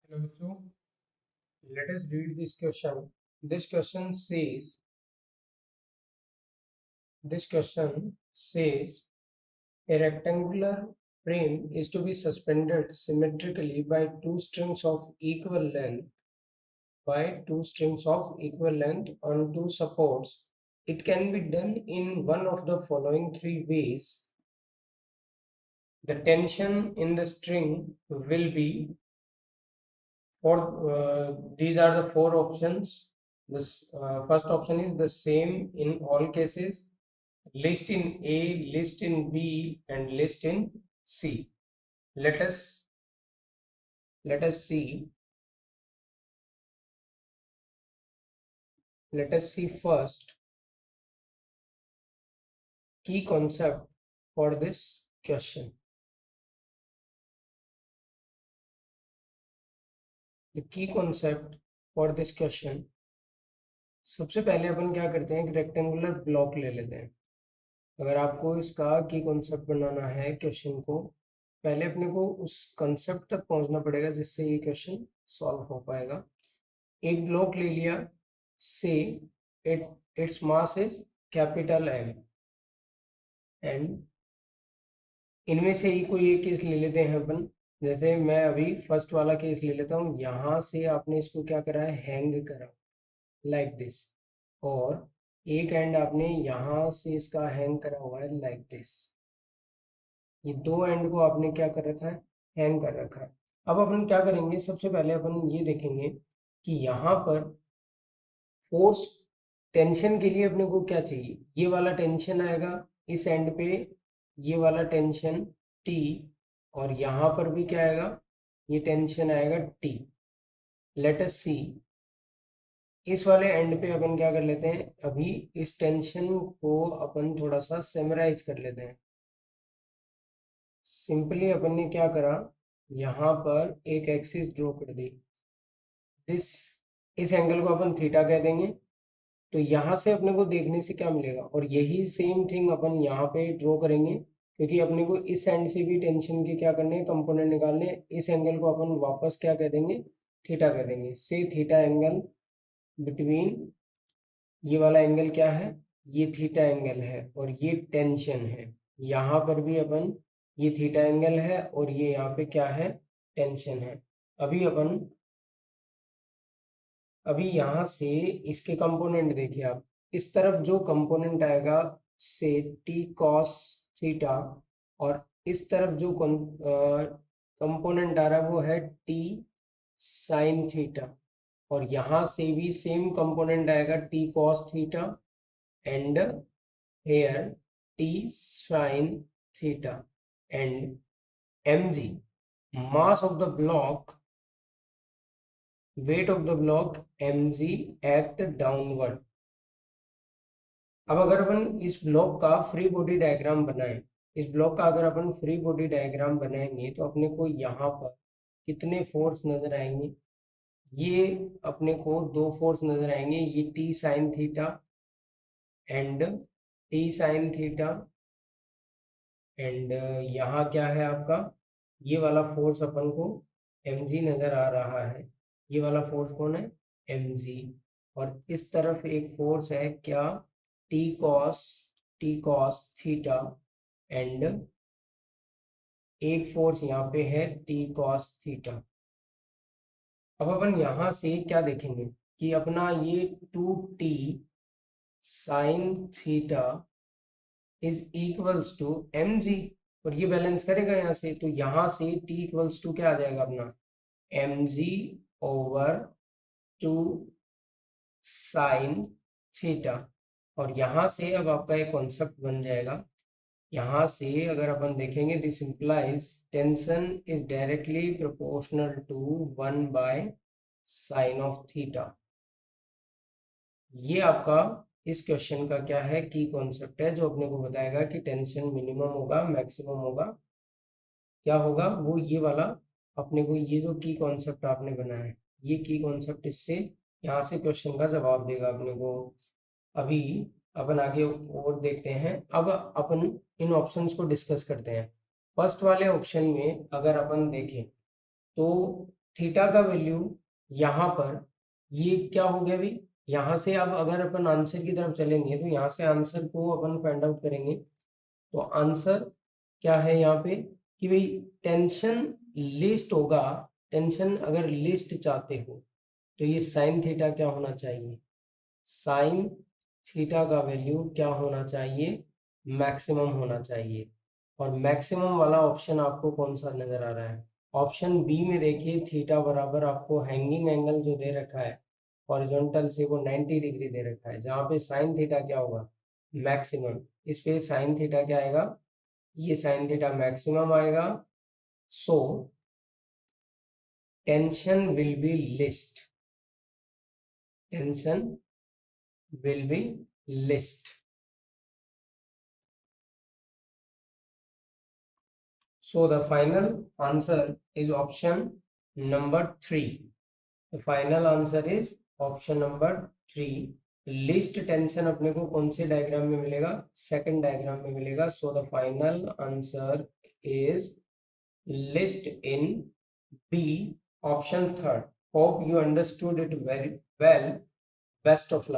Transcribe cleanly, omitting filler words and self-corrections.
Hello, bachcho. Let us read this question. This question says, this question says, a rectangular frame is to be suspended symmetrically by two strings of equal length on two supports. It can be done in one of the following three ways. The tension in the string will be these are the four options. This first option is the same in all cases. List in A, list in B, and list in C. Let us see. Let us see first key concept for this question. The key concept for this question. सबसे पहले अपन क्या करते हैं, एक rectangular block ले लेते हैं. अगर आपको इसका की कॉन्सेप्ट बनाना है क्वेश्चन को, पहले अपने को उस कंसेप्ट तक पहुंचना पड़ेगा जिससे ये क्वेश्चन सॉल्व हो पाएगा. एक ब्लॉक ले लिया, से its mass is capital M, and इनमें से ही कोई एक केस ले लेते हैं अपन. जैसे मैं अभी फर्स्ट वाला केस ले लेता हूँ. यहाँ से आपने इसको क्या करा है, हैंग करा लाइक दिस, और एक एंड आपने यहाँ से इसका हैंग करा हुआ है लाइक दिस. ये दो एंड को आपने क्या कर रखा है, हैंग कर रखा है. अब अपन क्या करेंगे, सबसे पहले अपन ये देखेंगे कि यहाँ पर फोर्स टेंशन के लिए अपने को क्या चाहिए. ये वाला टेंशन आएगा इस एंड पे, ये वाला टेंशन T, और यहाँ पर भी क्या आएगा, ये टेंशन आएगा T. लेट अस सी. इस वाले एंड पे अपन क्या कर लेते हैं, अभी इस टेंशन को अपन थोड़ा सा सेमराइज कर लेते हैं. सिंपली अपन ने क्या करा, यहाँ पर एक एक्सिस ड्रॉ कर दी. इस एंगल को अपन थीटा कह देंगे. तो यहाँ से अपने को देखने से क्या मिलेगा, और यही सेम थिंग अपन यहाँ पे ड्रॉ करेंगे, क्योंकि अपने को इस एंड से भी टेंशन के क्या करने हैं, कंपोनेंट निकालने. इस एंगल को अपन वापस क्या कह देंगे, थीटा कह देंगे. से थीटा एंगल बिटवीन, ये वाला एंगल क्या है, ये थीटा एंगल है, और ये टेंशन है. यहाँ पर भी अपन, ये थीटा एंगल है और ये यहाँ पे क्या है, टेंशन है. अभी यहाँ से इसके कंपोनेंट देखिए आप. इस तरफ जो कंपोनेंट आएगा से टी कॉस थीटा, और इस तरफ जो कंपोनेंट आ रहा है वो है टी साइन थीटा. और यहाँ से भी सेम कंपोनेंट आएगा T cos theta, and here T sine theta. And mg, mass of the block, weight of the block mg act downward. अब अगर अपन इस ब्लॉक का फ्री बॉडी डायग्राम बनाएं, इस ब्लॉक का अगर अपन फ्री बॉडी डायग्राम बनाएंगे तो अपने को यहाँ पर कितने फोर्स नजर आएंगे. ये अपने को दो फोर्स नजर आएंगे, ये T sine theta and T sine theta. And यहाँ क्या है आपका, ये वाला फोर्स अपन को mg नजर आ रहा है. ये वाला फोर्स कौन है, mg. और इस तरफ एक फोर्स है क्या, टी कॉस थीटा, एंड एक फोर्स यहाँ पे है टी कॉस थीटा. अब अपन यहाँ से क्या देखेंगे कि अपना ये 2t sine theta is equals to mg, और ये बैलेंस करेगा यहाँ से. तो यहाँ से t इक्वल्स टू क्या आ जाएगा अपना, mg ओवर 2 साइन थीटा. और यहाँ से अब आपका एक कॉन्सेप्ट बन जाएगा. यहाँ से अगर अपन देखेंगे, this implies tension is directly proportional to 1 by sine of theta. ये आपका इस क्वेश्चन का क्या है, की कॉन्सेप्ट है, जो अपने को बताएगा कि टेंशन मिनिमम होगा, मैक्सिमम होगा, क्या होगा वो ये वाला. अपने को ये जो की कॉन्सेप्ट आपने बनाया है, ये की कॉन्सेप्ट इससे यहाँ से क्वेश्चन का जवाब देगा अपने को. अभी अपन आगे और देखते हैं. अब अपन इन ऑप्शंस को डिस्कस करते हैं. फर्स्ट वाले ऑप्शन में अगर अपन देखें तो थीटा का वैल्यू यहाँ पर ये क्या हो गया अभी, यहाँ से अब अगर अपन आंसर की तरफ चलेंगे तो यहाँ से आंसर को अपन फाइंड आउट करेंगे। तो आंसर क्या है यहाँ पे कि भाई टेंशन लिस्ट होगा, टेंशन अगर लिस्ट चाहते हो तो ये साइन थीटा क्या होना चाहिए, साइन थीटा का वैल्यू क्या होना चाहिए, मैक्सिमम होना चाहिए। और मैक्सिमम वाला ऑप्शन आपको कौन सा नजर आ रहा है, ऑप्शन बी में देखिए थीटा बराबर आपको हैंगिंग एंगल जो दे रखा है हॉरिजॉन्टल से वो 90 डिग्री दे रखा है, जहाँ पे साइन थीटा क्या होगा मैक्सिमम, इस पे साइन थीटा क्या आएगा, ये साइन थीटा मैक्सिमम आएगा। So tension will be list, tension will be list. So the final answer is option number 3. The final answer is option number 3. List tension अपने को कौन से डायग्राम में मिलेगा, सेकंड डायग्राम में मिलेगा। So the final answer is list in B, option third. Hope you understood it very well. Best of luck.